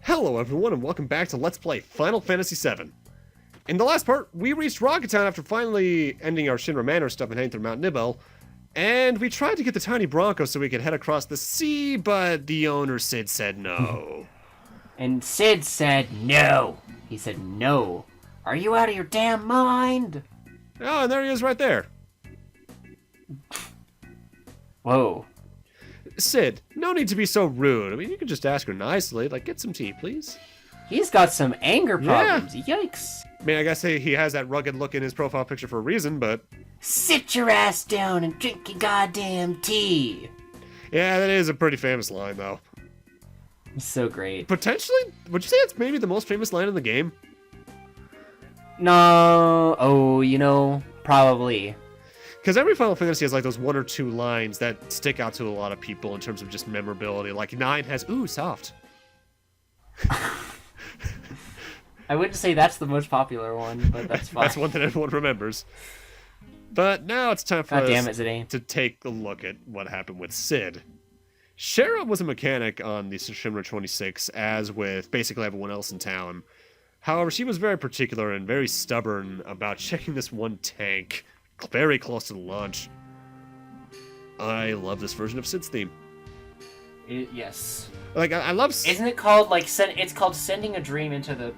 Hello everyone and welcome back to Let's Play Final Fantasy VII. In the last part, we reached Rocket Town after finally ending our Shinra Manor stuff and heading through Mount Nibel, and we tried to get the Tiny Bronco so we could head across the sea, but the owner Sid said no. And Sid said no. He said no. Are you out of your damn mind? Oh, and there he is right there. Whoa. Sid, no need to be so rude. I mean, you could just ask her nicely, like, get some tea, please. He's got some anger problems. Yeah. Yikes. I mean, I guess he has that rugged look in his profile picture for a reason, but... Sit your ass down and drink your goddamn tea. Yeah, that is a pretty famous line, though. So great. Potentially, would you say it's maybe the most famous line in the game? No. Oh, probably. Because every Final Fantasy has like those one or two lines that stick out to a lot of people in terms of just memorability. Like 9 has, ooh, soft. I wouldn't say that's the most popular one, but that's fine. That's one that everyone remembers. But now it's time for us to take a look at what happened with Sid. Shara was a mechanic on the Shinra 26, as with basically everyone else in town. However, she was very particular and very stubborn about checking this one tank very close to the launch. I love this version of Sid's theme. Yes. Like, I love... Isn't it called, like, it's called Sending a Dream to the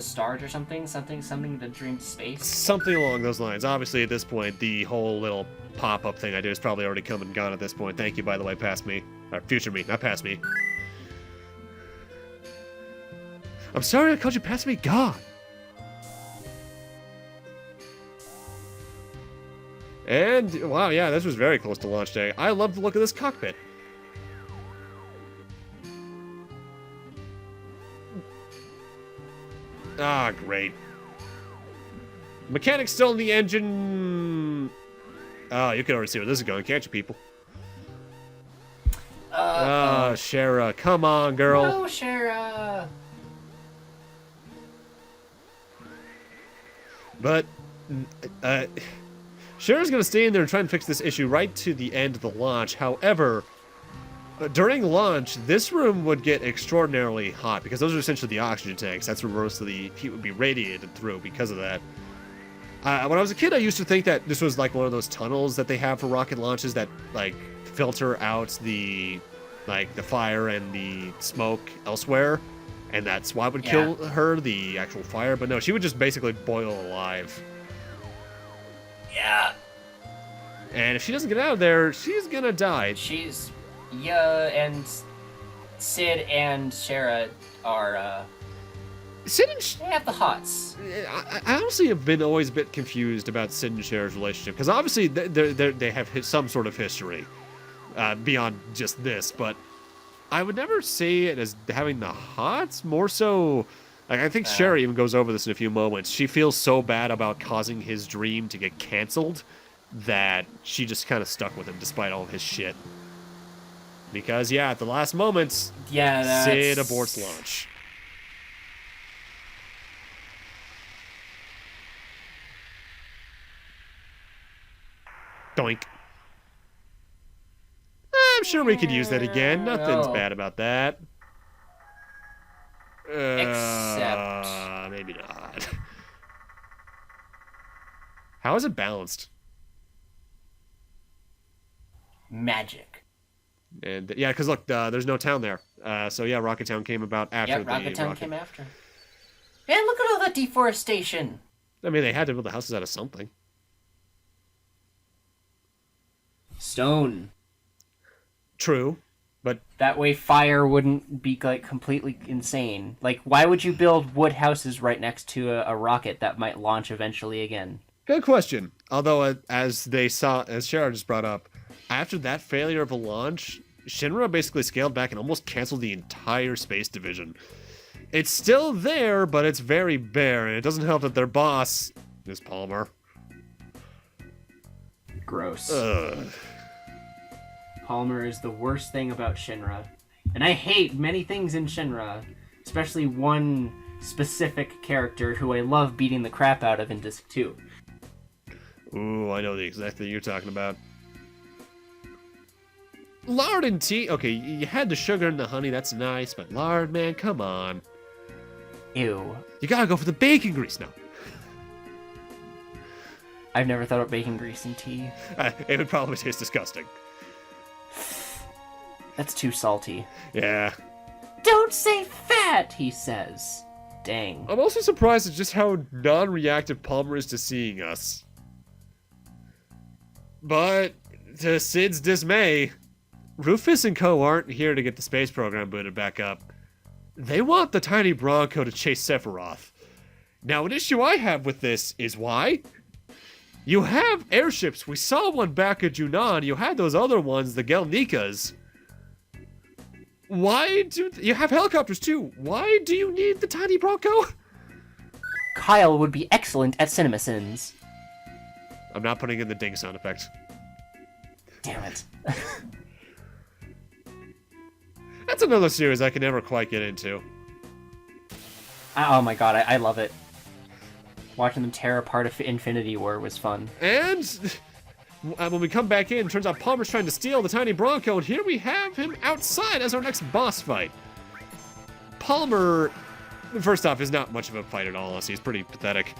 Stars or something? Something to dream to space? Something along those lines. Obviously, at this point, the whole little pop-up thing I do is probably already come and gone at this point. Thank you, by the way, past me. Or future me, not past me. I'm sorry I called you past me. God. And, wow, yeah, this was very close to launch day. I love the look of this cockpit. Ah, great. Mechanic's still in the engine. Oh, you can already see where this is going, can't you, people? Shara, come on, girl. No, Shara. But, Shara's going to stay in there and try and fix this issue right to the end of the launch. However, during launch, this room would get extraordinarily hot because those are essentially the oxygen tanks. That's where most of the heat would be radiated through because of that. When I was a kid, I used to think that this was like one of those tunnels that they have for rocket launches that like filter out the fire and the smoke elsewhere. And that's why it would kill her, the actual fire. But no, she would just basically boil alive. Yeah. And if she doesn't get out of there, she's gonna die. And Sid and Shara are, they have the hots. I honestly have been always a bit confused about Sid and Shara's relationship. Because obviously they have some sort of history beyond just this. But I would never say it as having the hots. More so, like, I think Shara even goes over this in a few moments. She feels so bad about causing his dream to get canceled that she just kind of stuck with him despite all of his shit. Because, yeah, at the last moments, Sid aborts launch. Doink. I'm sure we could use that again. Nothing's bad about that. Except... maybe not. How is it balanced? Magic. And yeah, because look, there's no town there. So yeah, Rocket Town came about after. Yeah, Rocket Town came after. And look at all that deforestation. I mean, they had to build the houses out of something. Stone. True, but that way fire wouldn't be like completely insane. Like, why would you build wood houses right next to a rocket that might launch eventually again? Good question. Although, as Shara just brought up, after that failure of a launch, Shinra basically scaled back and almost canceled the entire space division. It's still there, but it's very bare, and it doesn't help that their boss is Palmer. Gross. Palmer is the worst thing about Shinra. And I hate many things in Shinra, especially one specific character who I love beating the crap out of in Disc 2. Ooh, I know the exact thing you're talking about. Lard and tea. Okay, you had the sugar and the honey. That's nice. But lard, man, come on. Ew. You gotta go for the bacon grease now. I've never thought of bacon grease in tea. It would probably taste disgusting. That's too salty. Yeah. Don't say fat, he says. Dang. I'm also surprised at just how non-reactive Palmer is to seeing us. But, to Sid's dismay, Rufus and co aren't here to get the space program booted back up. They want the Tiny Bronco to chase Sephiroth. Now, an issue I have with this is why? You have airships. We saw one back at Junon. You had those other ones, the Gelnikas. Why do... You have helicopters, too. Why do you need the Tiny Bronco? Kyle would be excellent at CinemaSins. I'm not putting in the ding sound effect. Damn it. That's another series I can never quite get into. Oh my god, I love it. Watching them tear apart Infinity War was fun. And when we come back in, it turns out Palmer's trying to steal the Tiny Bronco, and here we have him outside as our next boss fight. Palmer, first off, is not much of a fight at all, honestly. He's pretty pathetic.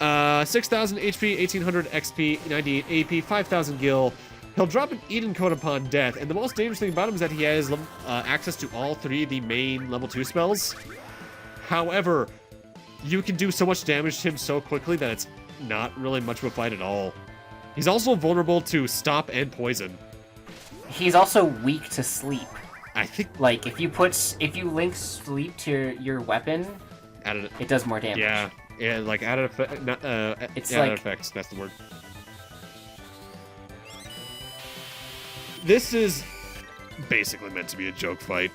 6,000 HP, 1,800 XP, 98 AP, 5,000 gil. He'll drop an Eden Code upon death, and the most dangerous thing about him is that he has access to all 3 of the main level 2 spells. However, you can do so much damage to him so quickly that it's not really much of a fight at all. He's also vulnerable to stop and poison. He's also weak to sleep. I think... Like, if you link sleep to your weapon, it does more damage. Yeah, like added effect, it's added like effects, that's the word. This is basically meant to be a joke fight.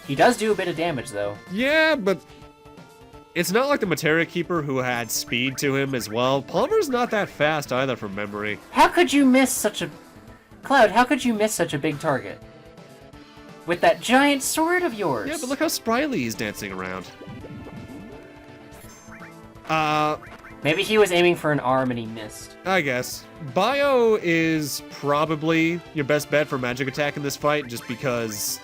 He does do a bit of damage, though. Yeah, but it's not like the Materia Keeper who had speed to him as well. Palmer's not that fast either from memory. How could you miss such a... Cloud, how could you miss such a big target? With that giant sword of yours. Yeah, but look how spryly he's dancing around. Maybe he was aiming for an arm and he missed. I guess. Bio is probably your best bet for magic attack in this fight, just because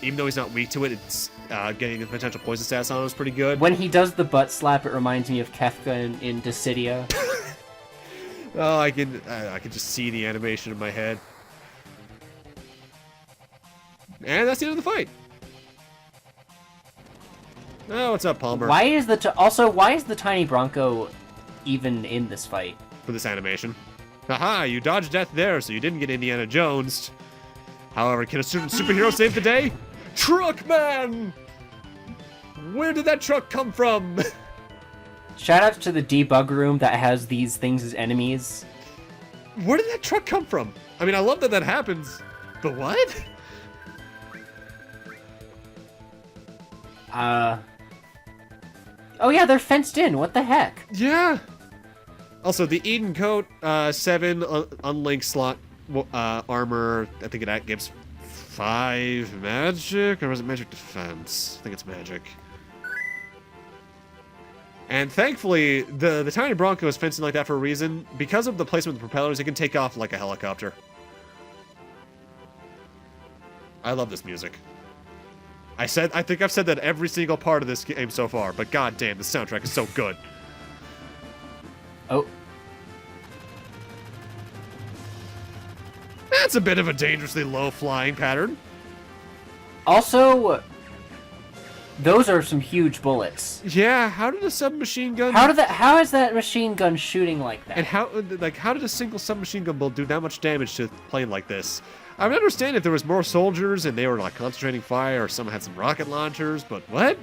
even though he's not weak to it, it's getting the potential poison stats on him is pretty good. When he does the butt slap, it reminds me of Kefka in Dissidia. Oh, I can just see the animation in my head. And that's the end of the fight. Oh, what's up, Palmer? Why is the Tiny Bronco even in this fight? For this animation. Haha, you dodged death there, so you didn't get Indiana Jones. However, can a certain superhero save the day? Truckman! Where did that truck come from? Shout out to the debug room that has these things as enemies. Where did that truck come from? I mean, I love that happens, but what? Oh yeah, they're fenced in. What the heck? Yeah. Also, the Eden Coat 7 unlinked slot armor, I think it gives 5 magic, or was it magic defense? I think it's magic. And thankfully, the Tiny Bronco is fenced in like that for a reason. Because of the placement of the propellers, it can take off like a helicopter. I love this music. I think I've said that every single part of this game so far, but goddamn, the soundtrack is so good. Oh. That's a bit of a dangerously low flying pattern. Also, those are some huge bullets. Yeah, how did a submachine gun... How is that machine gun shooting like that? And how did a single submachine gun bolt do that much damage to a plane like this? I would understand if there was more soldiers and they were like concentrating fire, or someone had some rocket launchers, but what?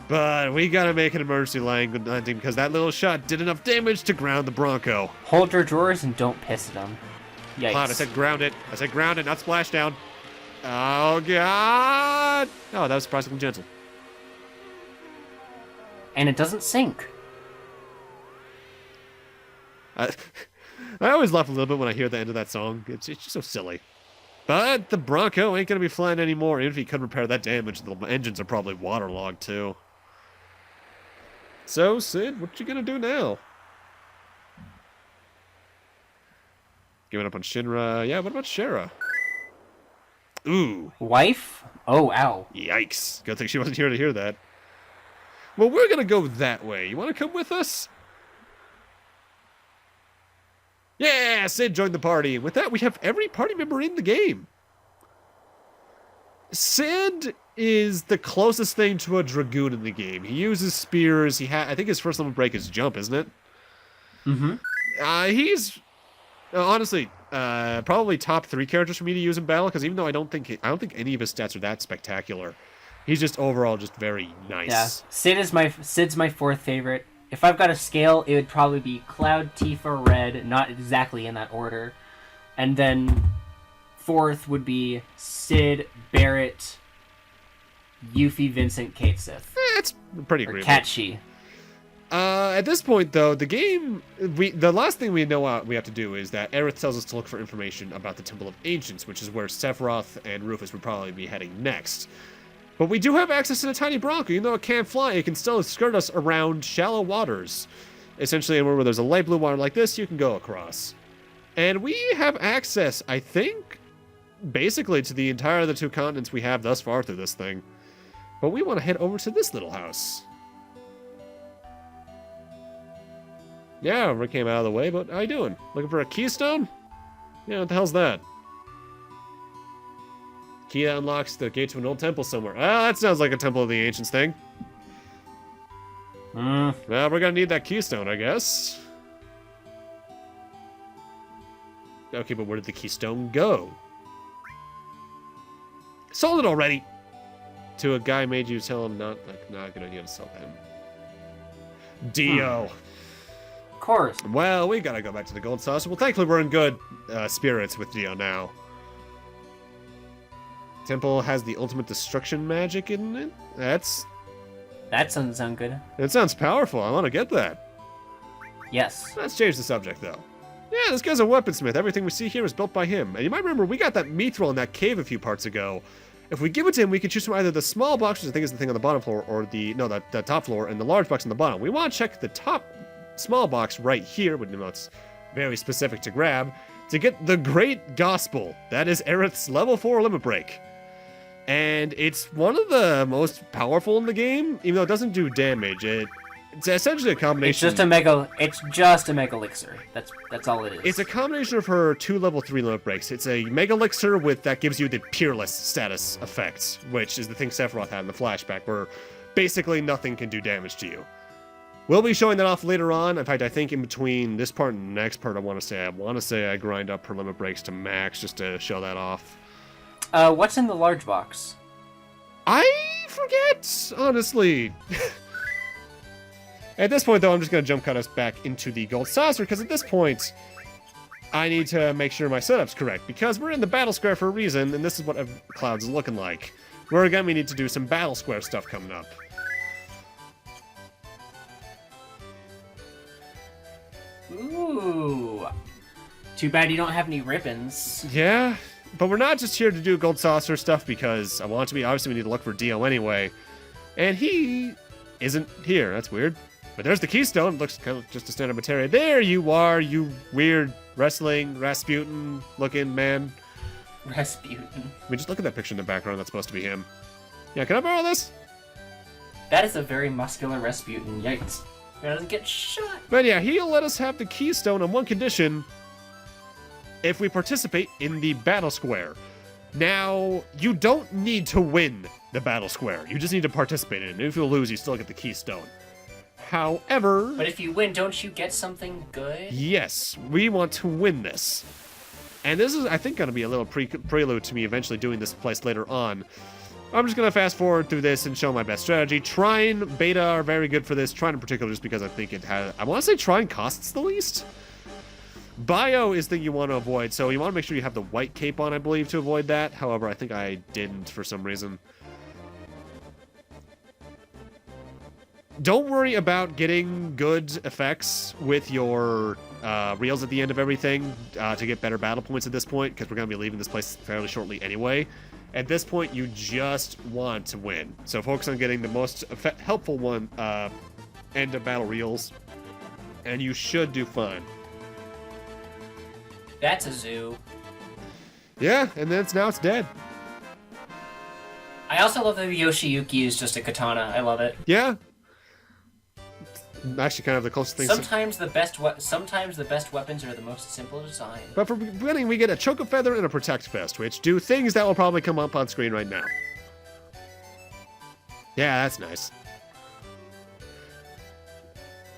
But we gotta make an emergency landing because that little shot did enough damage to ground the Bronco. Hold your drawers and don't piss at them. Yikes. Hold on, I said ground it. I said ground it, not splashdown. Oh, God! Oh, that was surprisingly gentle. And it doesn't sink. I always laugh a little bit when I hear the end of that song. It's just so silly. But the Bronco ain't gonna be flying anymore. Even if he could repair that damage, the engines are probably waterlogged too. So, Sid, what you gonna do now? Giving up on Shinra. Yeah, what about Shara? Ooh. Wife? Oh, ow. Yikes. Good thing she wasn't here to hear that. Well, we're gonna go that way. You wanna come with us? Yeah, Sid joined the party. With that, we have every party member in the game. Sid is the closest thing to a Dragoon in the game. He uses spears. I think his first level break is jump, isn't it? Mm-hmm. He's honestly probably top 3 characters for me to use in battle, because even though I don't think any of his stats are that spectacular, he's just overall just very nice. Yeah, Sid's my 4th favorite. If I've got a scale, it would probably be Cloud, Tifa, Red, not exactly in that order. And then 4th would be Sid, Barrett, Yuffie, Vincent, Kate, Sith. It's pretty agreeable. Or Catchy. At this point, though, the last thing we know we have to do is that Aerith tells us to look for information about the Temple of Ancients, which is where Sephiroth and Rufus would probably be heading next. But we do have access to the Tiny Bronco. Even though it can't fly, it can still skirt us around shallow waters. Essentially, where there's a light blue water like this, you can go across. And we have access, I think, basically to the entire of the 2 continents we have thus far through this thing. But we want to head over to this little house. Yeah, Rick came out of the way, but how you doing? Looking for a keystone? Yeah, what the hell's that? Key that unlocks the gate to an old temple somewhere. Ah, that sounds like a Temple of the Ancients thing. Well, we're gonna need that keystone, I guess. Okay, but where did the keystone go? Sold it already! To a guy made you tell him not a good idea to sell them. Dio. Of course. Well, we gotta go back to the gold saucer. Well, thankfully we're in good spirits with Dio now. Temple has the ultimate destruction magic in it. That doesn't sound good. It sounds powerful. I want to get that. Yes. Let's change the subject, though. Yeah, this guy's a weaponsmith. Everything we see here is built by him. And you might remember we got that mithril in that cave a few parts ago. If we give it to him, we can choose from either the small box, which I think is the thing on the bottom floor, or the top floor, and the large box on the bottom. We want to check the top small box right here, but it's very specific to grab, to get the Great Gospel. That is Aerith's level 4 limit break. And it's one of the most powerful in the game, even though it doesn't do damage. It's essentially a combination. It's just a mega elixir. That's all it is. It's a combination of her 2 level 3 limit breaks. It's a mega elixir that gives you the peerless status effect, which is the thing Sephiroth had in the flashback, where basically nothing can do damage to you. We'll be showing that off later on. In fact, I think in between this part and the next part, I want to say I grind up her limit breaks to max just to show that off. What's in the large box? I forget, honestly. At this point, though, I'm just going to jump cut us back into the gold saucer, because at this point, I need to make sure my setup's correct, because we're in the battle square for a reason, and this is what Cloud's looking like. Where again, we need to do some battle square stuff coming up. Ooh. Too bad you don't have any ribbons. Yeah, but we're not just here to do gold saucer stuff because I want it to be. Obviously, we need to look for Dio anyway. And he isn't here. That's weird. But there's the keystone. It looks kind of just a standard materia. There you are, you weird wrestling Rasputin looking man. Rasputin. I mean, just look at that picture in the background. That's supposed to be him. Yeah, can I borrow this? That is a very muscular Rasputin. Yikes. He doesn't get shot. But yeah, he'll let us have the keystone on one condition: if we participate in the battle square. Now, you don't need to win the battle square. You just need to participate in it. And if you lose, you still get the keystone. However... But if you win, don't you get something good? Yes, we want to win this. And this is, I think, going to be a little prelude to me eventually doing this place later on. I'm just going to fast forward through this and show my best strategy. Trine, Beta are very good for this. Trine in particular just because I think it has... I want to say Trine costs the least. Bio is the thing you want to avoid, so you want to make sure you have the white cape on, I believe, to avoid that. However, I think I didn't for some reason. Don't worry about getting good effects with your reels at the end of everything to get better battle points at this point, because we're going to be leaving this place fairly shortly anyway. At this point, you just want to win. So focus on getting the most helpful one end of battle reels, and you should do fine. That's a zoo. Yeah, and then now it's dead. I also love that Yoshiyuki is just a katana. I love it. Yeah. Actually, kind of the closest thing. Sometimes the best weapons are the most simple design. But for beginning, we get a Choke Feather and a Protect Fist, which do things that will probably come up on screen right now. Yeah, that's nice.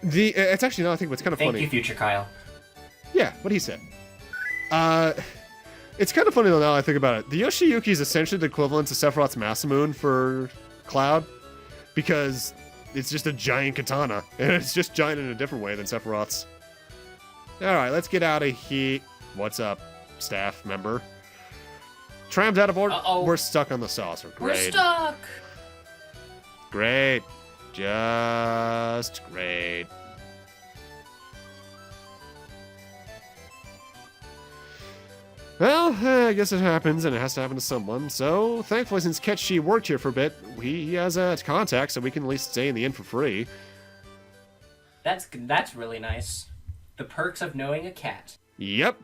It's actually now I think what's kind of funny. Thank you, Future Kyle. Yeah, what he said. It's kind of funny though now I think about it. The Yoshiyuki is essentially the equivalent to Sephiroth's Masamune for Cloud, because it's just a giant katana, and it's just giant in a different way than Sephiroth's. Alright, let's get out of here. What's up, staff member? Tram's out of order. Uh-oh. We're stuck on the saucer. Great. We're stuck! Great. Just great. Well, I guess it happens, and it has to happen to someone. So, thankfully, since Ketchi worked here for a bit, he has a contact, so we can at least stay in the inn for free. That's really nice. The perks of knowing a cat. Yep.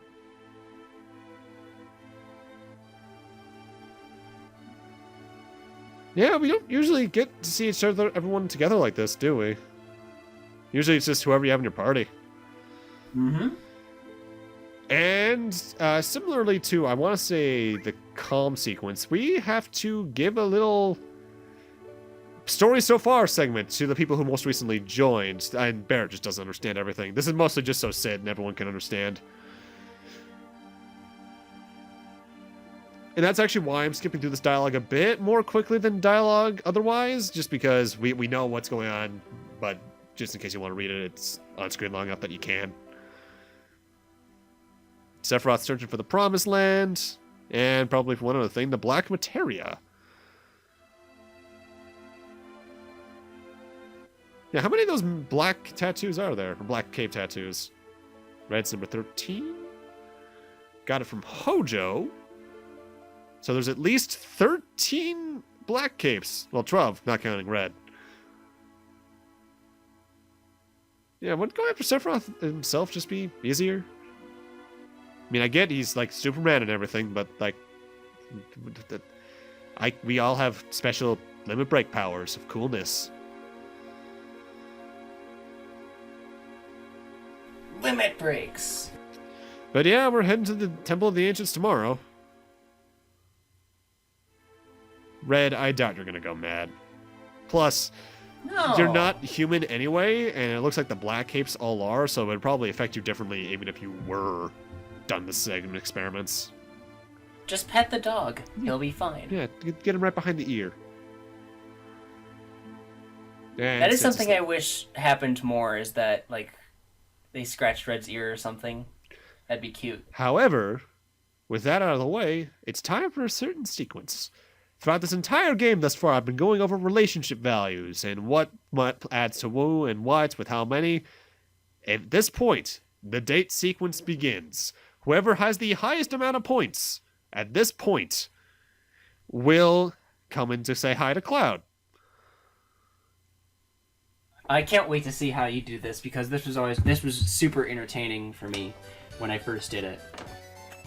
Yeah, we don't usually get to see everyone together like this, do we? Usually it's just whoever you have in your party. Mm-hmm. And similarly to, I want to say, the calm sequence, we have to give a little story so far segment to the people who most recently joined. And Barrett just doesn't understand everything. This is mostly just so Sid and everyone can understand. And that's actually why I'm skipping through this dialogue a bit more quickly than dialogue otherwise, just because we know what's going on, but just in case you want to read it, it's on screen long enough that you can. Sephiroth's searching for the Promised Land, and probably for one other thing, the Black Materia. Yeah, how many of those black tattoos are there? Or black cape tattoos? Red's number 13. Got it from Hojo. So there's at least 13 black capes. Well, 12, not counting Red. Yeah, wouldn't going after Sephiroth himself just be easier? I mean, I get he's like Superman and everything, but like, we all have special limit break powers of coolness. Limit breaks. But yeah, we're heading to the Temple of the Ancients tomorrow. Red, I doubt you're gonna go mad. Plus, No. you're not human anyway, and it looks like the black capes all are, so it would probably affect you differently even if you were done the segment experiments. Just pet the dog. He'll be fine. Yeah, get him right behind the ear. And That is Sid's something I wish happened more, is that, like, they scratched Red's ear or something. That'd be cute. However, with that out of the way, it's time for a certain sequence. Throughout this entire game thus far, I've been going over relationship values and what adds to who and what with how many. At this point, the date sequence begins. Whoever has the highest amount of points at this point will come in to say hi to Cloud. I can't wait to see how you do this, because this was super entertaining for me when I first did it.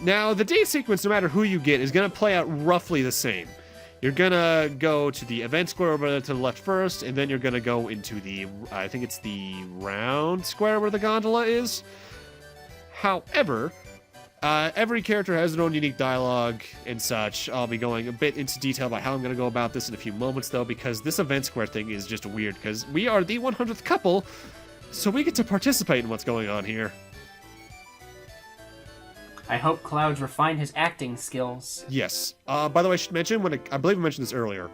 Now, the date sequence, no matter who you get, is going to play out roughly the same. You're going to go to the event square over to the left first, and then you're going to go into the, I think it's the round square where the gondola is. However, every character has their own unique dialogue and such. I'll be going a bit into detail about how I'm going to go about this in a few moments, though, because this event square thing is just weird, because we are the 100th couple, so we get to participate in what's going on here. I hope Cloud refined his acting skills. Yes. By the way, I should mention, I believe I mentioned this earlier,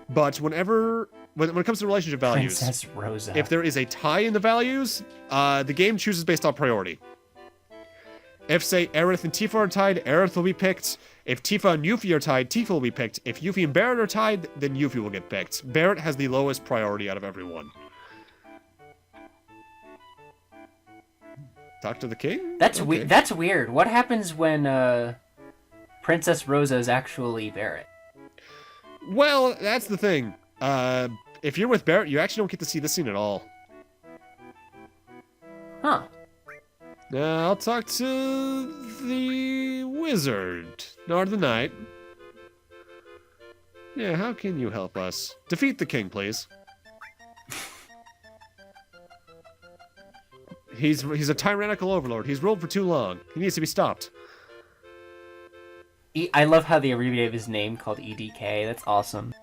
but when it comes to relationship values, Princess Rosa. if there is a tie in the values, the game chooses based on priority. If, say, Aerith and Tifa are tied, Aerith will be picked. If Tifa and Yuffie are tied, Tifa will be picked. If Yuffie and Barrett are tied, then Yuffie will get picked. Barrett has the lowest priority out of everyone. Talk to the king? That's Okay. That's weird. What happens when Princess Rosa is actually Barrett? Well, that's the thing. If you're with Barrett, you actually don't get to see this scene at all. Huh. I'll talk to the wizard, or the knight. Yeah, how can you help us? Defeat the king, please. He's a tyrannical overlord. He's ruled for too long. He needs to be stopped. I love how they abbreviated his name called EDK. That's awesome.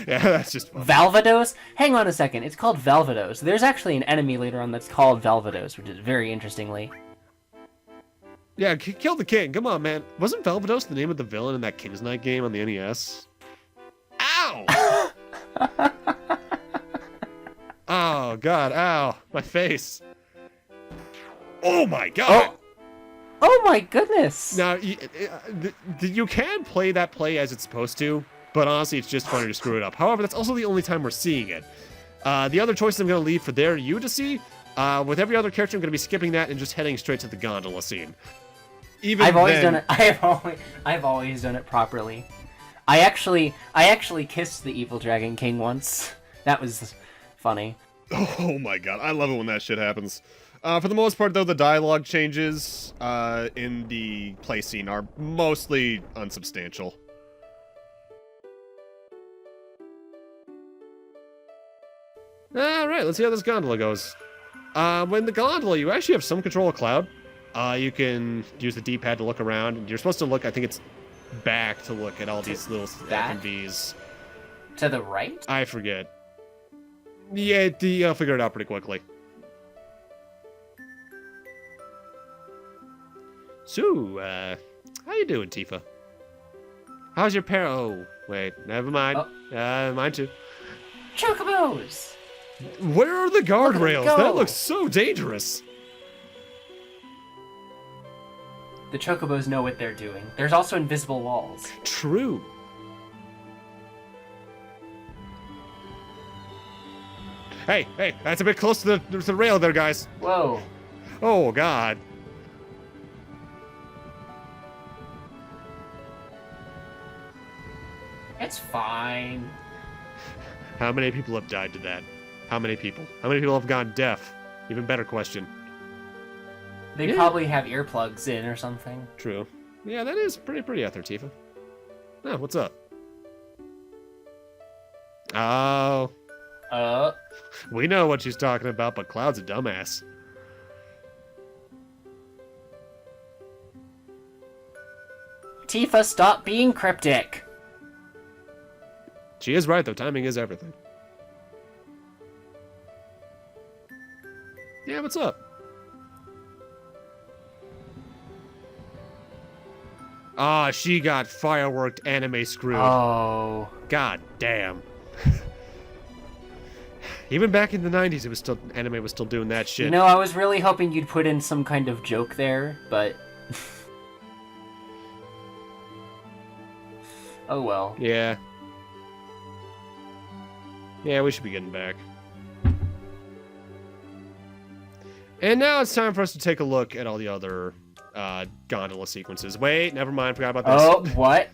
Yeah, that's just fun. Valvados? Hang on a second. It's called Valvados. There's actually an enemy later on that's called Valvados, which is very interestingly. Yeah, kill the king. Come on, man. Wasn't Valvados the name of the villain in that King's Knight game on the NES? Ow! Oh, God. Ow. My face. Oh, my God. Oh my goodness! Now, you can play that play as it's supposed to, but honestly, it's just funny to screw it up. However, that's also the only time we're seeing it. The other choices I'm going to leave for you to see. With every other character, I'm going to be skipping that and just heading straight to the gondola scene. I've always done it. I've always done it properly. I actually kissed the evil Dragon King once. That was funny. Oh my god, I love it when that shit happens. For the most part, though, the dialogue changes in the play scene are mostly unsubstantial. Alright, let's see how this gondola goes. When the gondola, you actually have some control of Cloud. You can use the D-pad to look around, and you're supposed to look, I think it's back to look at all these little FMVs. To the right? I forget. Yeah, you'll figure it out pretty quickly. So, how you doing, Tifa? How's your Oh, wait, never mind. Mine too. Chocobos! Where are the guardrails? That looks so dangerous. The Chocobos know what they're doing. There's also invisible walls. True. Hey, that's a bit close to the rail there, guys. Whoa. Oh, God. It's fine. How many people have died to that? How many people? How many people have gone deaf? Even better question. They probably have earplugs in or something. True. Yeah, that is pretty out there, Tifa. Oh, what's up? Oh. We know what she's talking about, but Cloud's a dumbass. Tifa, stop being cryptic. She is right, though. Timing is everything. Yeah, what's up? Ah, she got fireworked anime screwed. Oh. God damn. Even back in the 90s, anime was still doing that shit. You know, I was really hoping you'd put in some kind of joke there, but... oh well. Yeah. Yeah, we should be getting back. And now it's time for us to take a look at all the other gondola sequences. Wait, never mind, forgot about this. Oh, what?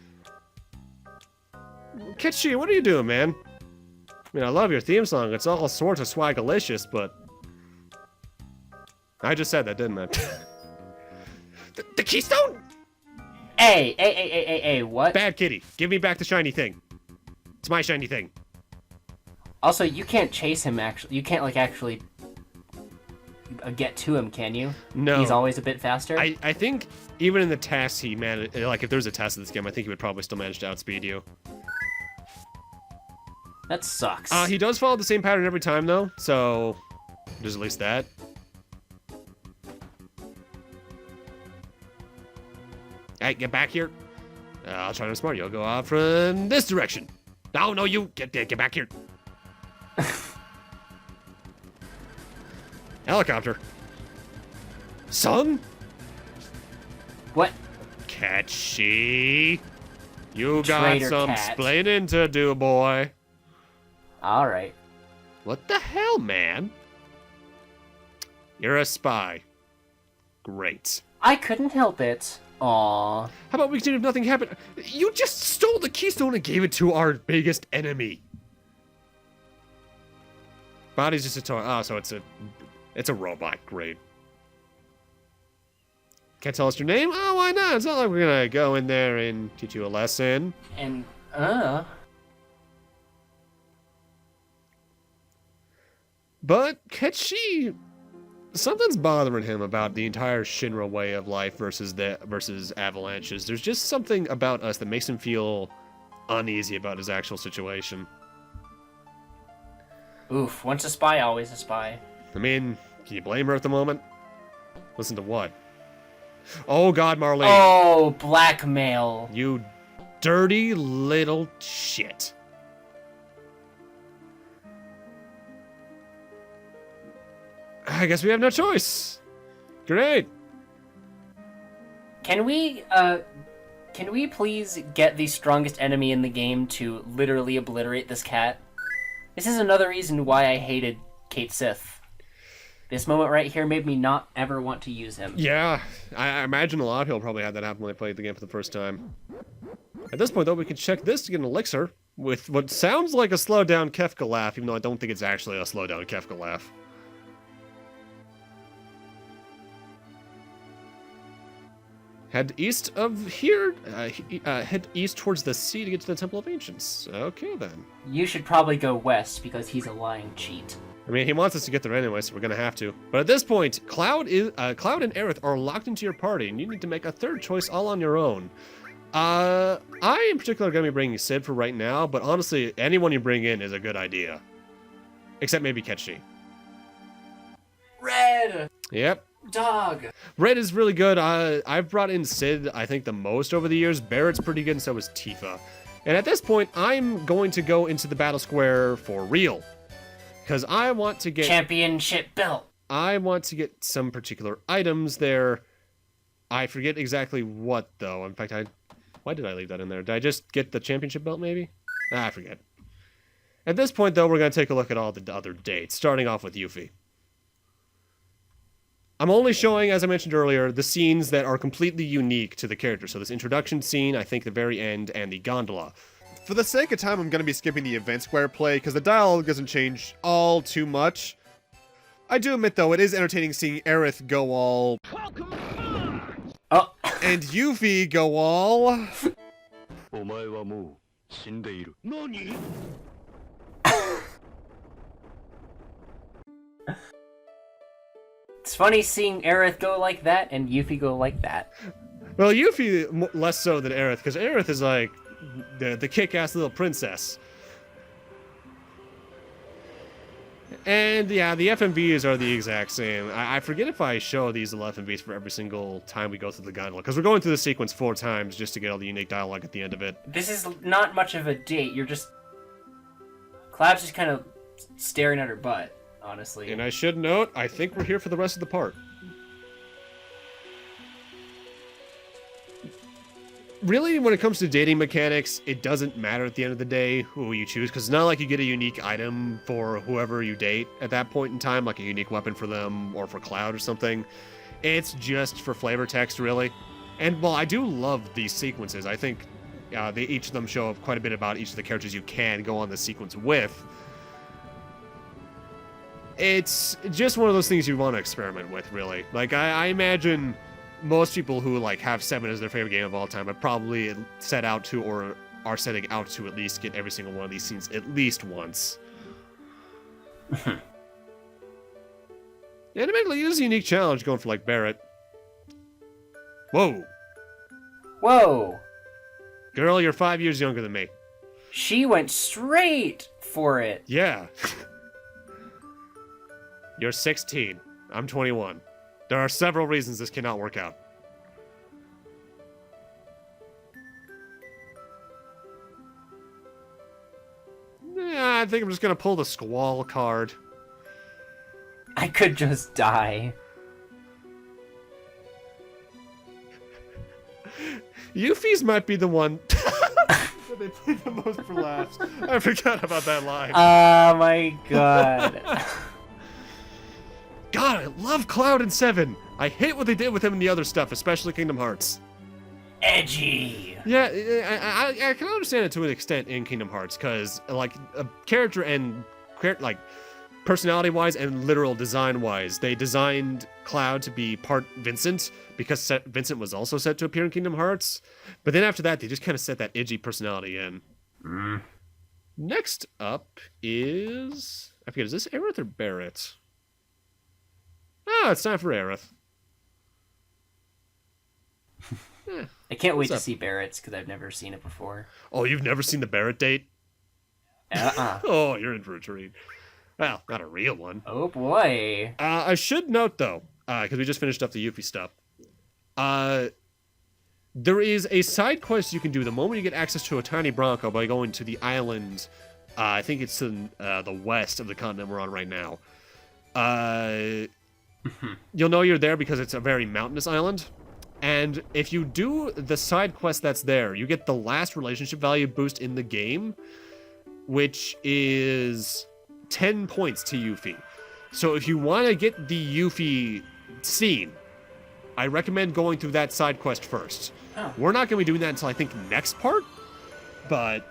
Kitschy, what are you doing, man? I mean, I love your theme song. It's all sorts of swagalicious, but... I just said that, didn't I? the Keystone? Hey, what? Bad kitty. Give me back the shiny thing. It's my shiny thing. Also, you can't chase him, actually. You can't, like, actually get to him, can you? No. He's always a bit faster? I think even in the tasks he managed... Like, if there's a test in this game, I think he would probably still manage to outspeed you. That sucks. He does follow the same pattern every time, though, so there's at least that. Hey, get back here. I'll try to smart you. I'll go off from this direction. No, you get back here. Helicopter. Son? What? Catchy. You got Traitor some cat. splaining to do, boy. Alright. What the hell, man? You're a spy. Great. I couldn't help it. Aww. How about we continue if nothing happened? You just stole the Keystone and gave it to our biggest enemy. Body's just a toy. Oh, so it's a robot. Great. Can't tell us your name? Oh, why not? It's not like we're gonna go in there and teach you a lesson. And, But Ketchi, something's bothering him about the entire Shinra way of life versus Avalanche's. There's just something about us that makes him feel uneasy about his actual situation. Oof, once a spy, always a spy. I mean, can you blame her at the moment? Listen to what? Oh God, Marlene. Oh, blackmail. You dirty little shit. I guess we have no choice. Great. Can we please get the strongest enemy in the game to literally obliterate this cat? This is another reason why I hated Kate Sith. This moment right here made me not ever want to use him. Yeah, I imagine a lot of people probably had that happen when they played the game for the first time. At this point, though, we can check this to get an elixir with what sounds like a slowed-down Kefka laugh, even though I don't think it's actually a slowed-down Kefka laugh. Head east of here, head east towards the sea to get to the Temple of Ancients. Okay, then. You should probably go west, because he's a lying cheat. I mean, he wants us to get there anyway, so we're gonna have to. But at this point, Cloud and Aerith are locked into your party, and you need to make a third choice all on your own. I in particular are gonna be bringing Sid for right now, but honestly, anyone you bring in is a good idea. Except maybe Ketchi. Red! Yep. Dog! Red is really good. I've brought in Sid, I think, the most over the years. Barrett's pretty good, and so is Tifa. And at this point, I'm going to go into the battle square for real. Because I want to get... Championship belt! I want to get some particular items there. I forget exactly what, though. In fact, why did I leave that in there? Did I just get the championship belt, maybe? I forget. At this point, though, we're going to take a look at all the other dates, starting off with Yuffie. I'm only showing, as I mentioned earlier, the scenes that are completely unique to the character. So this introduction scene, I think the very end, and the gondola. For the sake of time, I'm going to be skipping the event square play, because the dialogue doesn't change all too much. I do admit, though, it is entertaining seeing Aerith go all... Oh! and Yuffie go all... It's funny seeing Aerith go like that and Yuffie go like that. Well, Yuffie less so than Aerith, because Aerith is like the kick-ass little princess. And yeah, the FMVs are the exact same. I forget if I show these little FMVs for every single time we go through the gondola, because we're going through the sequence 4 times just to get all the unique dialogue at the end of it. This is not much of a date. You're just... Cloud's just kind of staring at her butt, honestly. And I should note, I think we're here for the rest of the part. Really, when it comes to dating mechanics, it doesn't matter at the end of the day who you choose, because it's not like you get a unique item for whoever you date at that point in time, like a unique weapon for them or for Cloud or something. It's just for flavor text, really. And while I do love these sequences, I think each of them show quite a bit about each of the characters you can go on the sequence with. It's just one of those things you want to experiment with, really. Like, I imagine most people who like have 7 as their favorite game of all time have probably set out to, or are setting out to, at least get every single one of these scenes at least once. And admittedly, it is a unique challenge going for like Barrett. Whoa. Whoa. Girl, you're 5 years younger than me. She went straight for it. Yeah. You're 16. I'm 21. There are several reasons this cannot work out. Yeah, I think I'm just gonna pull the Squall card. I could just die. Yuffie's might be the one they play the most for laughs. I forgot about that line. Oh my god. God, I love Cloud and 7. I hate what they did with him in the other stuff, especially Kingdom Hearts. Edgy. Yeah, I can understand it to an extent in Kingdom Hearts, because like a character and like personality-wise and literal design-wise. They designed Cloud to be part Vincent, because Vincent was also set to appear in Kingdom Hearts. But then after that, they just kind of set that edgy personality in. Next up is... I forget, is this Aerith or Barrett? Oh, it's time for Aerith. I can't wait to see Barrett's, because I've never seen it before. Oh, you've never seen the Barrett date? Oh, you're in for a treat. Well, not a real one. Oh, boy. I should note, though, because we just finished up the Yuffie stuff. There is a side quest you can do the moment you get access to a Tiny Bronco by going to the island. I think it's in the west of the continent we're on right now. You'll know you're there because it's a very mountainous island. And if you do the side quest that's there, you get the last relationship value boost in the game, which is 10 points to Yuffie. So if you want to get the Yuffie scene, I recommend going through that side quest first. Oh. We're not going to be doing that until I think next part, but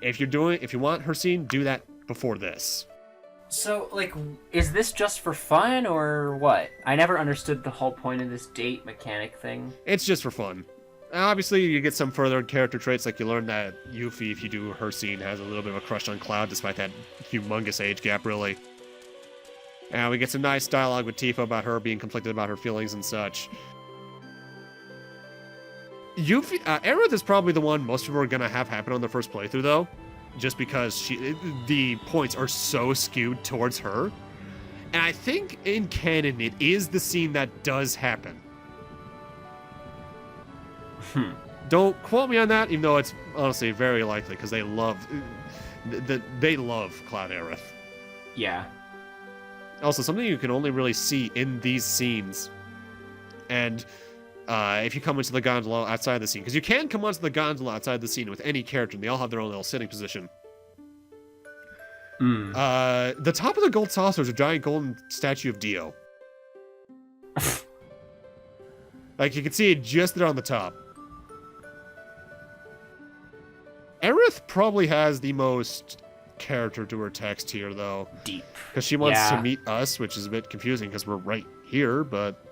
if you want her scene, do that before this. So, like, is this just for fun, or what? I never understood the whole point of this date mechanic thing. It's just for fun. Obviously, you get some further character traits, like you learn that Yuffie, if you do her scene, has a little bit of a crush on Cloud, despite that humongous age gap, really. And we get some nice dialogue with Tifa about her being conflicted about her feelings and such. Aerith is probably the one most people are going to have happen on the first playthrough, though. Just because the points are so skewed towards her. And I think in canon, it is the scene that does happen. Don't quote me on that, even though it's honestly very likely, because they love Cloud Aerith. Yeah. Also, something you can only really see in these scenes. And if you come into the gondola outside the scene, because you can come onto the gondola outside the scene with any character, and they all have their own little sitting position. The top of the gold saucer is a giant golden statue of Dio. Like, you can see it just there on the top. Aerith probably has the most character to her text here, though. Deep. Because she wants to meet us, which is a bit confusing because we're right here, but...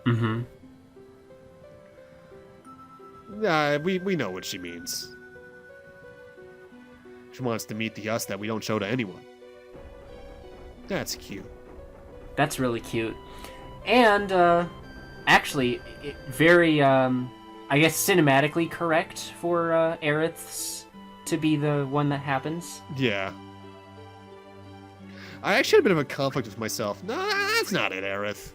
we know what she means. She wants to meet the us that we don't show to anyone. That's cute. That's really cute. And, actually, very, I guess cinematically correct for, Aerith's to be the one that happens. Yeah. I actually had a bit of a conflict with myself. No, that's not it, Aerith.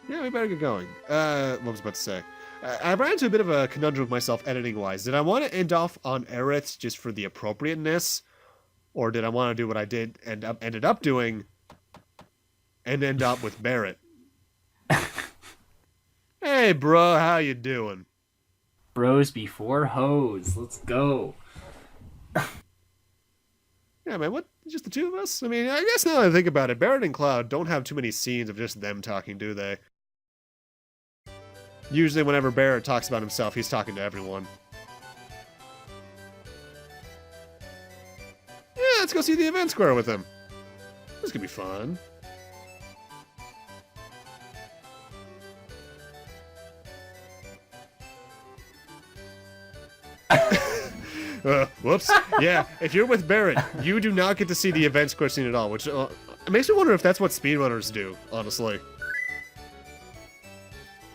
Yeah, we better get going. What was I about to say? I ran into a bit of a conundrum with myself editing-wise. Did I want to end off on Aerith just for the appropriateness? Or did I want to do what I did and ended up doing and end up with Barrett? Hey, bro, how you doing? Bros before hoes. Let's go. Yeah, man, what? Just the two of us? I mean, I guess now that I think about it, Barrett and Cloud don't have too many scenes of just them talking, do they? Usually whenever Barrett talks about himself, he's talking to everyone. Yeah, let's go see the event square with him. This could be fun. Whoops. Yeah, if you're with Barrett, you do not get to see the event square scene at all, which it makes me wonder if that's what speedrunners do, honestly.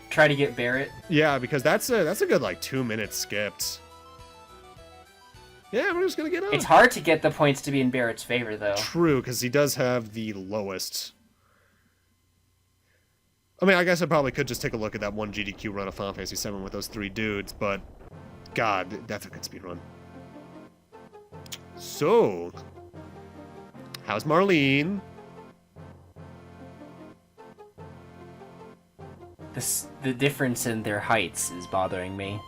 Try to get Barrett. Yeah, because that's a good, like, 2 minutes skipped. Yeah, we're just gonna get on. It's hard to get the points to be in Barrett's favor, though. True, because he does have the lowest. I mean, I guess I probably could just take a look at that one GDQ run of Final Fantasy VII with those 3 dudes, but God, that's a good speedrun. So, how's Marlene? The difference in their heights is bothering me.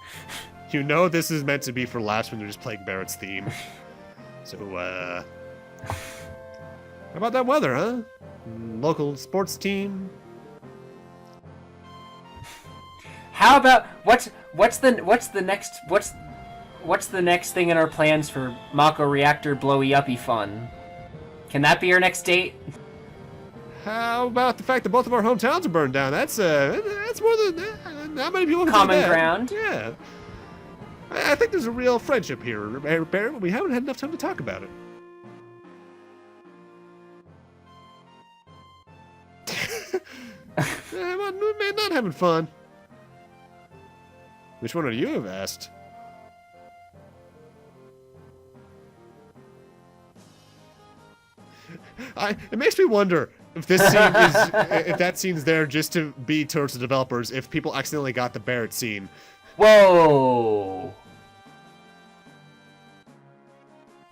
You know this is meant to be for last when they're just playing Barrett's theme. So, how about that weather, huh? Local sports team? How about what's the next what's the next thing in our plans for Mako Reactor Blowy Uppy fun? Can that be our next date? How about the fact that both of our hometowns are burned down? That's more than not many people can say Common that. ground. Yeah. I think there's a real friendship here, Barrett, but we haven't had enough time to talk about it. Man, not having fun. Which one of you have asked? It makes me wonder if this scene is if that scene's there just to be towards the developers. If people accidentally got the Barrett scene. Whoa.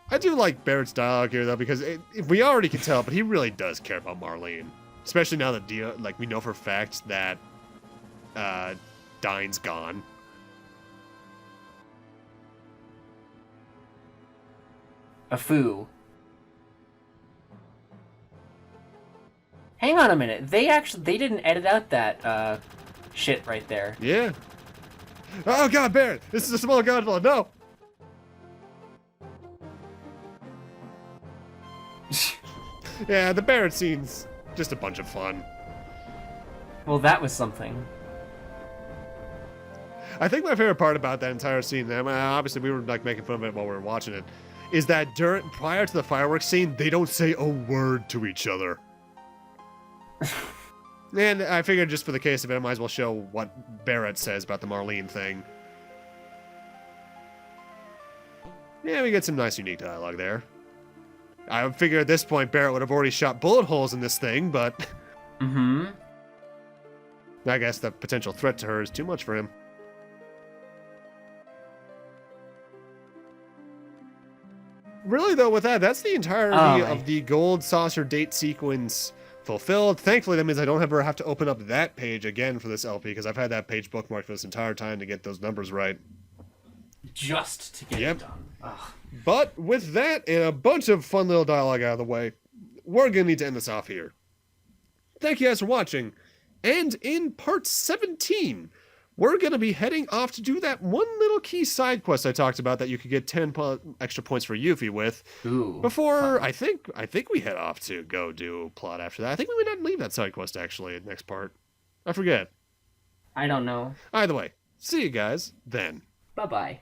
I do like Barrett's dialogue here though, because we already can tell, but he really does care about Marlene, especially now that we know for a fact that Dine's gone. A foo. Hang on a minute. They didn't edit out that shit right there. Yeah. Oh god, Barrett! This is a small gondola. No. Yeah, the Barrett scene's just a bunch of fun. Well, that was something. I think my favorite part about that entire scene, I mean, obviously we were like making fun of it while we were watching it, is that prior to the fireworks scene, they don't say a word to each other. And I figured just for the case of it, I might as well show what Barrett says about the Marlene thing. Yeah, we get some nice unique dialogue there. I figure at this point Barrett would have already shot bullet holes in this thing, but Mm-hmm. I guess the potential threat to her is too much for him. Really though, with that's the entirety of the gold saucer date sequence fulfilled. Thankfully, that means I don't ever have to open up that page again for this LP, because I've had that page bookmarked for this entire time to get those numbers right. Just to get it done. Ugh. But with that and a bunch of fun little dialogue out of the way, we're going to need to end this off here. Thank you guys for watching. And in part 17, we're going to be heading off to do that one little key side quest I talked about that you could get 10 extra points for Yuffie with. Ooh, before, fun. I think we head off to go do plot after that. I think we might not leave that side quest, actually, next part. I forget. I don't know. Either way, see you guys then. Bye-bye.